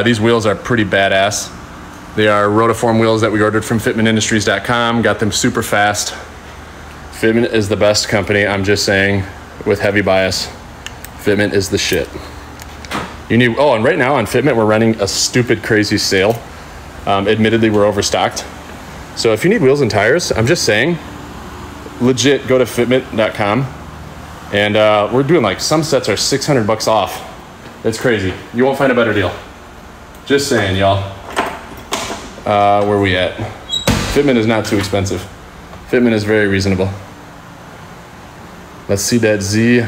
These wheels are pretty badass. They are Rotiform wheels that we ordered from fitmentindustries.com. Got them super fast. Fitment is the best company, I'm just saying, with heavy bias. Fitment is the shit. And right now on Fitment, we're running a stupid, crazy sale. Admittedly, we're overstocked. So if you need wheels and tires, I'm just saying, legit, go to fitment.com. And we're doing like, some sets are $600 off. It's crazy. You won't find a better deal. Just saying, y'all. Where are we at? Fitment is not too expensive. Fitment is very reasonable. Let's see that Z.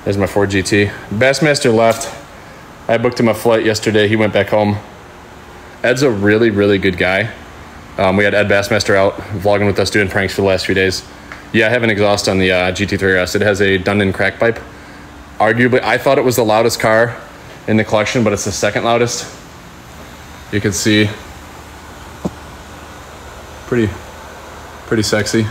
There's my Ford GT. Bassmaster left. I booked him a flight yesterday. He went back home. Ed's a really, really good guy. We had Ed Bassmaster out vlogging with us doing pranks for the last few days. Yeah, I have an exhaust on the GT3RS. It has a Dundon crack pipe. Arguably, I thought it was the loudest car in the collection, but it's the second loudest. You can see, pretty sexy.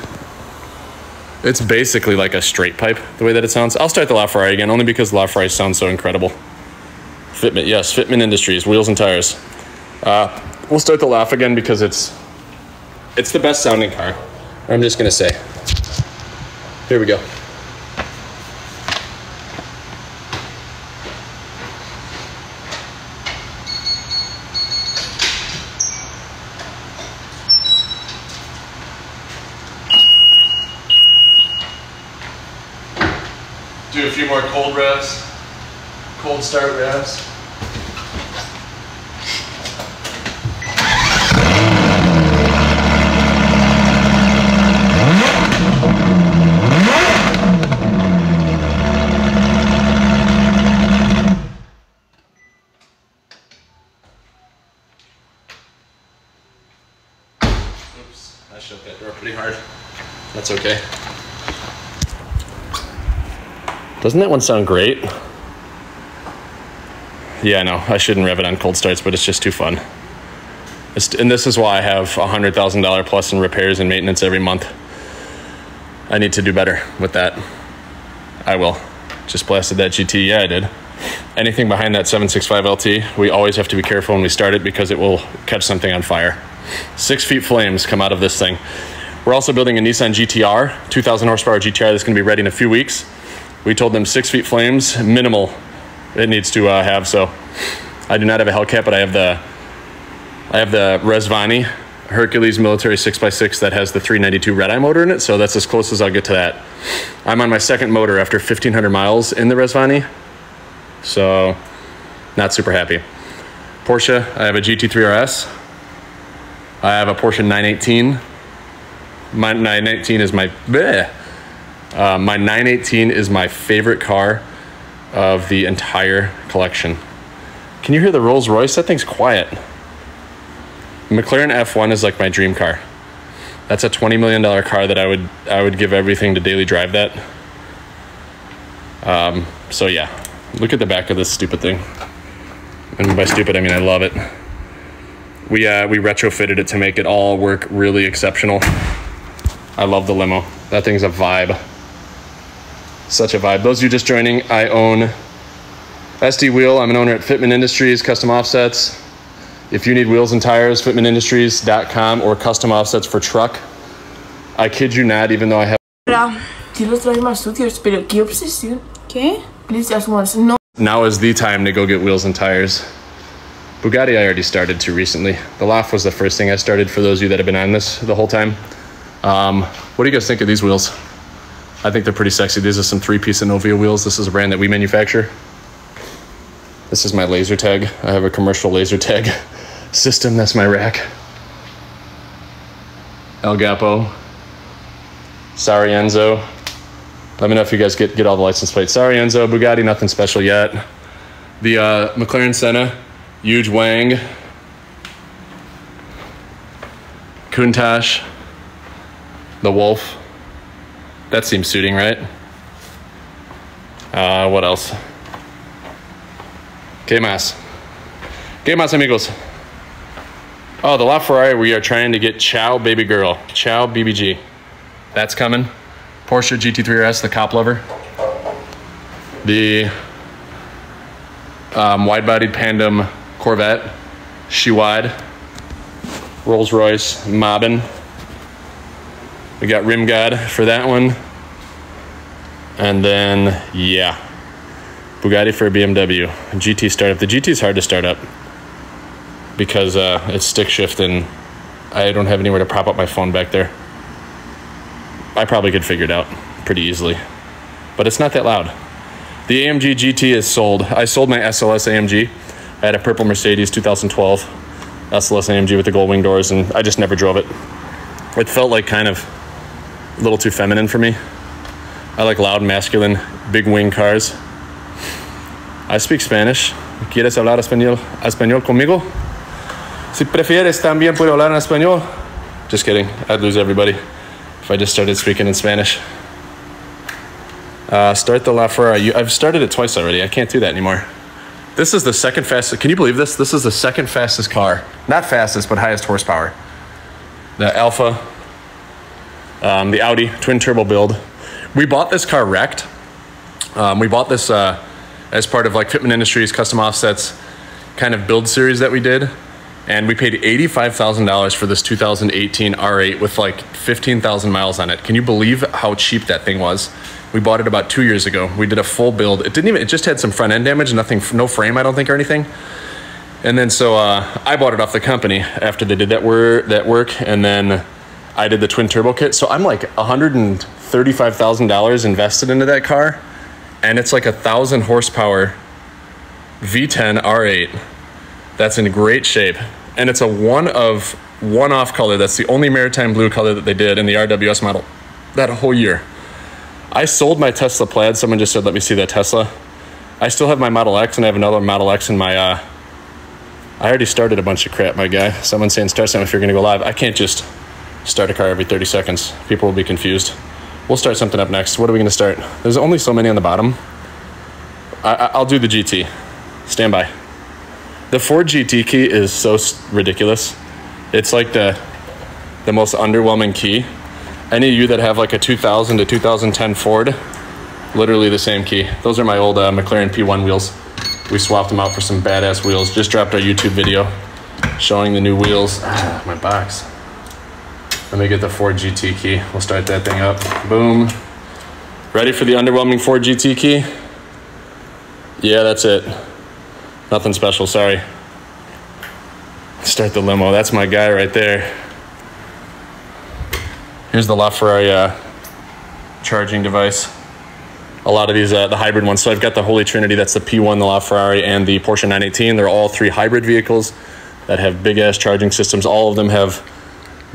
It's basically like a straight pipe, the way that it sounds. I'll start the LaFerrari again, only because the LaFerrari sounds so incredible. Fitment, yes, Fitment Industries, wheels and tires. We'll start the LaF again because it's the best sounding car. I'm just gonna say. Here we go. Do a few more cold revs, cold start revs. Oops, I shut that door pretty hard. That's okay. Doesn't that one sound great? Yeah, no, I shouldn't rev it on cold starts, but it's just too fun. And this is why I have $100,000 plus in repairs and maintenance every month. I need to do better with that. I will. Just blasted that GT. Yeah, I did. Anything behind that 765 LT, we always have to be careful when we start it because it will catch something on fire. 6 feet flames come out of this thing. We're also building a Nissan GTR, 2,000 horsepower GTR that's going to be ready in a few weeks. We told them 6 feet flames, minimal it needs to have. So I do not have a Hellcat, but I have the Rezvani Hercules Military 6x6 that has the 392 red eye motor in it. So that's as close as I'll get to that. I'm on my second motor after 1,500 miles in the Rezvani. So not super happy. Porsche, I have a GT3 RS. I have a Porsche 918. My 918 is my my 918 is my favorite car of the entire collection. Can you hear the Rolls Royce? That thing's quiet. McLaren F1 is like my dream car. That's a $20 million car that I would give everything to daily drive that. So yeah, look at the back of this stupid thing. And by stupid, I mean I love it. We retrofitted it to make it all work really exceptional. I love the limo. That thing's a vibe. Such a vibe. Those of you just joining, I own SD Wheel. I'm an owner at Fitment Industries, Custom Offsets. If you need wheels and tires, fitmentindustries.com or custom offsets for truck. I kid you not, even though I have... Sí los traes más sucios, pero qué obsesión. ¿Qué? Please just once. No. Now is the time to go get wheels and tires. Bugatti I already started to recently. The LaF was the first thing I started for those of you that have been on this the whole time. What do you guys think of these wheels? I think they're pretty sexy. These are some 3-piece Inovia wheels. This is a brand that we manufacture. This is my laser tag. I have a commercial laser tag system. That's my rack. El Gapo. Sarienzo. Let me know if you guys get all the license plates. Sarienzo, Bugatti, nothing special yet. The McLaren Senna, huge Wang. Countach. The Wolf. That seems suiting, right? What else? ¿Qué más? ¿Qué más, amigos? Oh, the LaFerrari, we are trying to get Ciao Baby Girl. Ciao BBG. That's coming. Porsche GT3 RS, the cop lover. The wide-bodied Pandem Corvette, She-Wide, Rolls-Royce Mobbin. We got Rim God for that one. And then, yeah, Bugatti for a BMW. GT startup. The GT is hard to start up because it's stick shift and I don't have anywhere to prop up my phone back there. I probably could figure it out pretty easily, but it's not that loud. The AMG GT is sold. I sold my SLS AMG. I had a purple Mercedes 2012 SLS AMG with the gold wing doors, and I just never drove it. It felt like kind of a little too feminine for me. I like loud, masculine, big wing cars. I speak Spanish. ¿Quieres hablar español conmigo? Si prefieres, también puedo hablar en español. Just kidding. I'd lose everybody if I just started speaking in Spanish. Start the LaFerrari. I've started it twice already. I can't do that anymore. This is the second fastest. Can you believe this? This is the second fastest car. Not fastest, but highest horsepower. The Alfa, the Audi twin turbo build. We bought this car wrecked. We bought this as part of like Fitment Industries custom offsets kind of build series that we did. And we paid $85,000 for this 2018 R8 with like 15,000 miles on it. Can you believe how cheap that thing was? We bought it about 2 years ago. We did a full build. It just had some front end damage, nothing, no frame, I don't think, or anything. And then so I bought it off the company after they did that work, and then I did the twin turbo kit. So I'm like $135,000 invested into that car, and it's like 1,000 horsepower V10 R8 that's in great shape. And it's a one-off color. That's the only maritime blue color that they did in the RWS model that whole year. I sold my Tesla Plaid. Someone just said, let me see that Tesla. I still have my Model X, and I have another Model X in my, I already started a bunch of crap, my guy. Someone's saying start something if you're gonna go live. I can't just start a car every 30 seconds. People will be confused. We'll start something up next. What are we gonna start? There's only so many on the bottom. I'll do the GT. Stand by. The Ford GT key is so ridiculous. It's like the most underwhelming key. Any of you that have like a 2000 to 2010 Ford, literally the same key. Those are my old McLaren P1 wheels. We swapped them out for some badass wheels. Just dropped our YouTube video showing the new wheels. My box. Let me get the Ford GT key. We'll start that thing up. Boom. Ready for the underwhelming Ford GT key? Yeah, that's it. Nothing special, sorry. Start the limo. That's my guy right there. Here's the LaFerrari charging device. A lot of these, the hybrid ones. So I've got the Holy Trinity. That's the P1, the LaFerrari, and the Porsche 918. They're all three hybrid vehicles that have big-ass charging systems. All of them have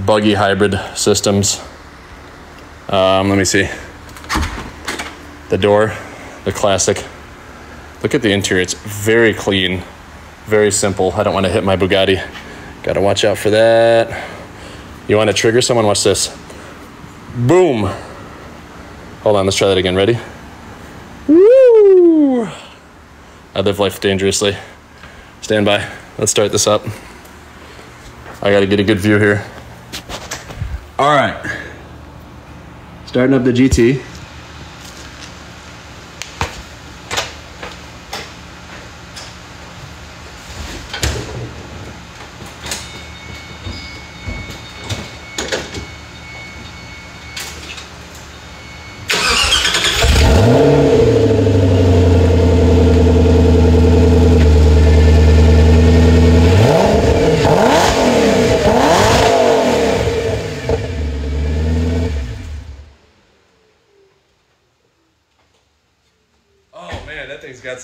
buggy hybrid systems. Let me see. The door, the classic. Look at the interior. It's very clean, very simple. I don't want to hit my Bugatti. Got to watch out for that. You want to trigger someone? Watch this. Boom. Hold on, let's try that again. Ready? Woo! I live life dangerously. Stand by. Let's start this up. I got to get a good view here. All right. Starting up the GT.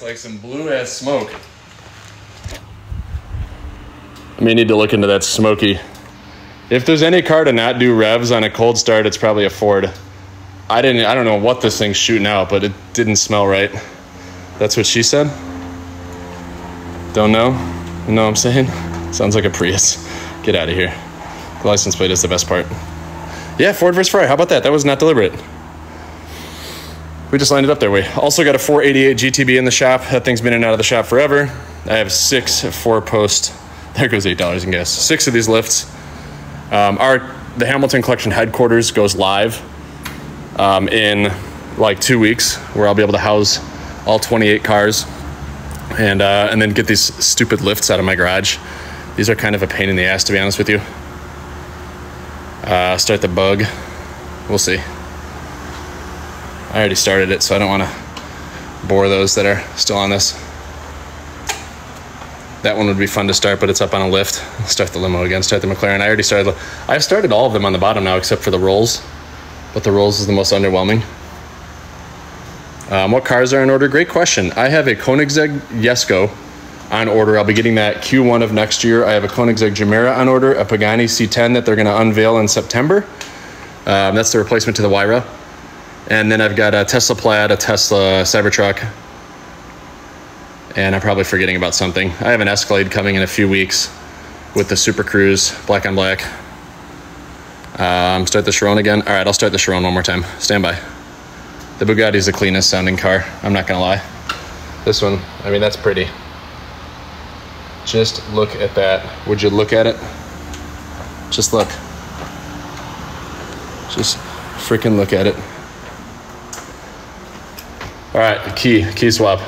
Like some blue ass smoke. I may need to look into that smoky. If there's any car to not do revs on a cold start, it's probably a Ford. I don't know what this thing's shooting out, but it didn't smell right. That's what she said. Don't know. You know what I'm saying? Sounds like a Prius. Get out of here. The license plate is the best part. Yeah, Ford versus Ferrari. How about that? That was not deliberate. We just lined it up there. We also got a 488 GTB in the shop. That thing's been in and out of the shop forever. I have 6 4-post. There goes $8 in gas. 6 of these lifts. The Hamilton Collection headquarters goes live in like 2 weeks, where I'll be able to house all 28 cars. and then get these stupid lifts out of my garage. These are kind of a pain in the ass, to be honest with you. Start the Bug. We'll see. I already started it, so I don't want to bore those that are still on this. That one would be fun to start, but it's up on a lift. Start the limo again, start the McLaren. I've started all of them on the bottom now, except for the Rolls, but the Rolls is the most underwhelming. What cars are in order? Great question. I have a Koenigsegg Jesko on order. I'll be getting that Q1 of next year. I have a Koenigsegg Gemera on order, a Pagani C10 that they're going to unveil in September. That's the replacement to the Wyra. And then I've got a Tesla Plaid, a Tesla Cybertruck, and I'm probably forgetting about something. I have an Escalade coming in a few weeks with the Super Cruise, black on black. Start the Chiron again. All right, I'll start the Chiron one more time. Stand by. The Bugatti's the cleanest sounding car. I'm not gonna lie. This one, I mean, that's pretty. Just look at that. Would you look at it? Just look. Just freaking look at it. All right, the key swap.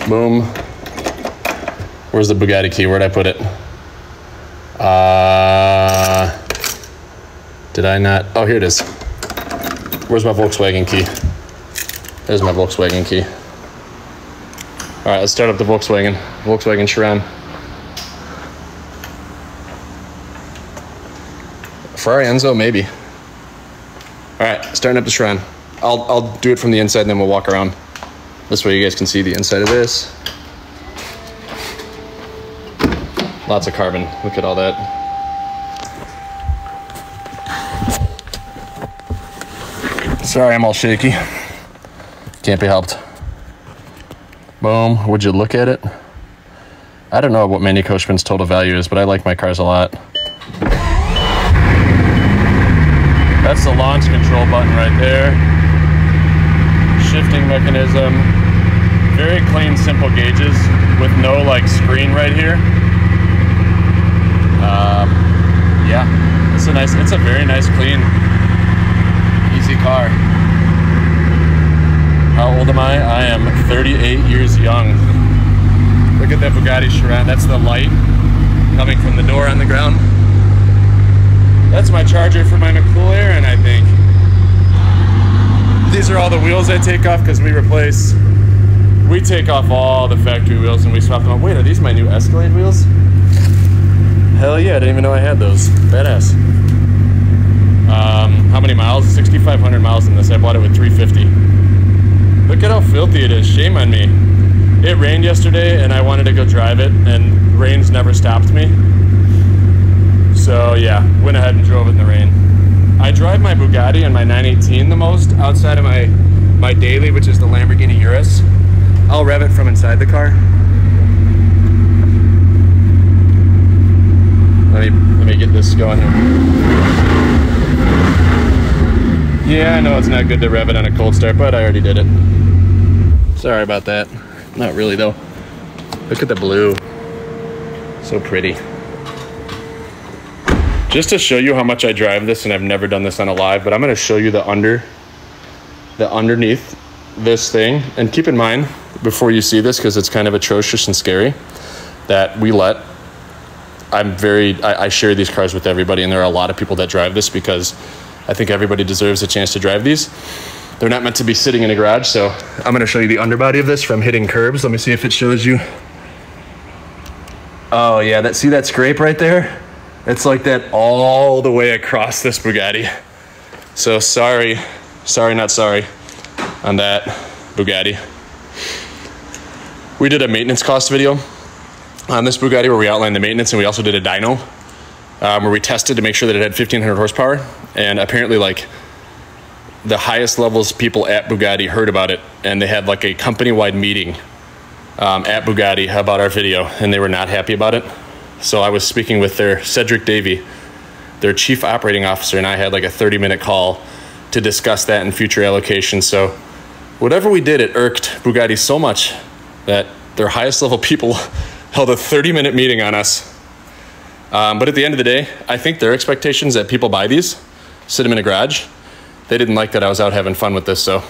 Boom. Where's the Bugatti key? Where'd I put it? Did I not? Oh, here it is. Where's my Volkswagen key? There's my Volkswagen key. All right, let's start up the Volkswagen Chiron. Ferrari Enzo, maybe. All right, starting up the Chiron. I'll do it from the inside and then we'll walk around. This way you guys can see the inside of this. Lots of carbon. Look at all that. Sorry, I'm all shaky. Can't be helped. Boom. Would you look at it? I don't know what Manny Koshman's total value is, but I like my cars a lot. That's the launch control button right there. Shifting mechanism. Very clean, simple gauges with no like screen right here. Yeah, it's a very nice, clean, easy car. How old am I? I am 38 years young. Look at that Bugatti Chiron. That's the light coming from the door on the ground. That's my charger for my McLaren, I think. These are all the wheels I take off because we take off all the factory wheels and we swap them out. Wait, are these my new Escalade wheels? Hell yeah, I didn't even know I had those. Badass. How many miles? 6,500 miles in this. I bought it with 350. Look at how filthy it is. Shame on me. It rained yesterday and I wanted to go drive it and rain's never stopped me. So yeah, went ahead and drove it in the rain. I drive my Bugatti and my 918 the most outside of my daily, which is the Lamborghini Urus. I'll rev it from inside the car. Let me get this going here. Yeah, I know it's not good to rev it on a cold start, but I already did it. Sorry about that. Not really though. Look at the blue. So pretty. Just to show you how much I drive this, and I've never done this on a live, but I'm gonna show you the underneath this thing. And keep in mind, before you see this, because it's kind of atrocious and scary, that I share these cars with everybody, and there are a lot of people that drive this because I think everybody deserves a chance to drive these. They're not meant to be sitting in a garage, so I'm gonna show you the underbody of this from hitting curbs. Let me see if it shows you. Oh yeah, see that scrape right there? It's like that all the way across this Bugatti. So sorry, not sorry on that Bugatti. We did a maintenance cost video on this Bugatti where we outlined the maintenance, and we also did a dyno where we tested to make sure that it had 1,500 horsepower. And apparently like the highest levels people at Bugatti heard about it, and they had like a company-wide meeting at Bugatti about our video, and they were not happy about it. So I was speaking with Cedric Davey, their chief operating officer, and I had like a 30-minute call to discuss that in future allocations. So whatever we did, it irked Bugatti so much that their highest level people held a 30-minute meeting on us. But at the end of the day, I think their expectations that people buy these, sit them in a garage, they didn't like that I was out having fun with this, so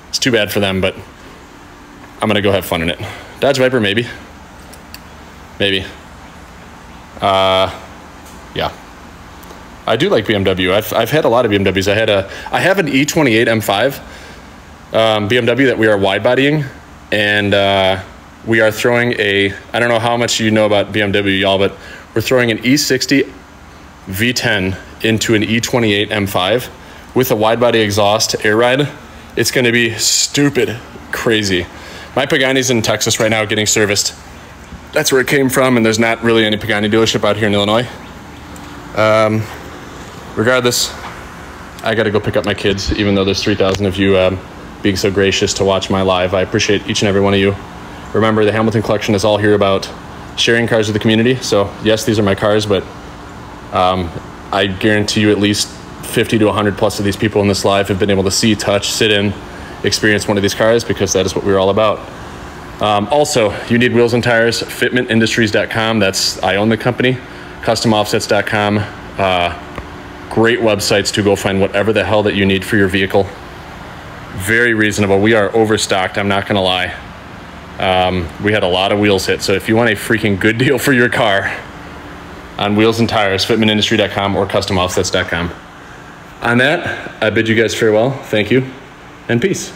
it's too bad for them, but I'm gonna go have fun in it. Dodge Viper, maybe. Maybe. Yeah. I do like BMW. I've had a lot of BMWs. I have an E28 M5 BMW that we are wide bodying, and we are throwing I don't know how much you know about BMW, y'all, but we're throwing an E60 V10 into an E28 M5 with a wide body exhaust air ride. It's going to be stupid crazy. My Pagani's in Texas right now getting serviced. That's where it came from, and there's not really any Pagani dealership out here in Illinois. Regardless, I got to go pick up my kids, even though there's 3,000 of you being so gracious to watch my live. I appreciate each and every one of you. Remember, the Hamilton Collection is all here about sharing cars with the community. So yes, these are my cars, but I guarantee you at least 50 to 100 plus of these people in this live have been able to see, touch, sit in, experience one of these cars, because that is what we're all about. Also, you need wheels and tires, fitmentindustries.com. I own the company. Customoffsets.com. Great websites to go find whatever the hell that you need for your vehicle. Very reasonable. We are overstocked, I'm not gonna lie. We had a lot of wheels hit, so if you want a freaking good deal for your car on wheels and tires, fitmentindustry.com or customoffsets.com. On that, I bid you guys farewell. Thank you, and peace.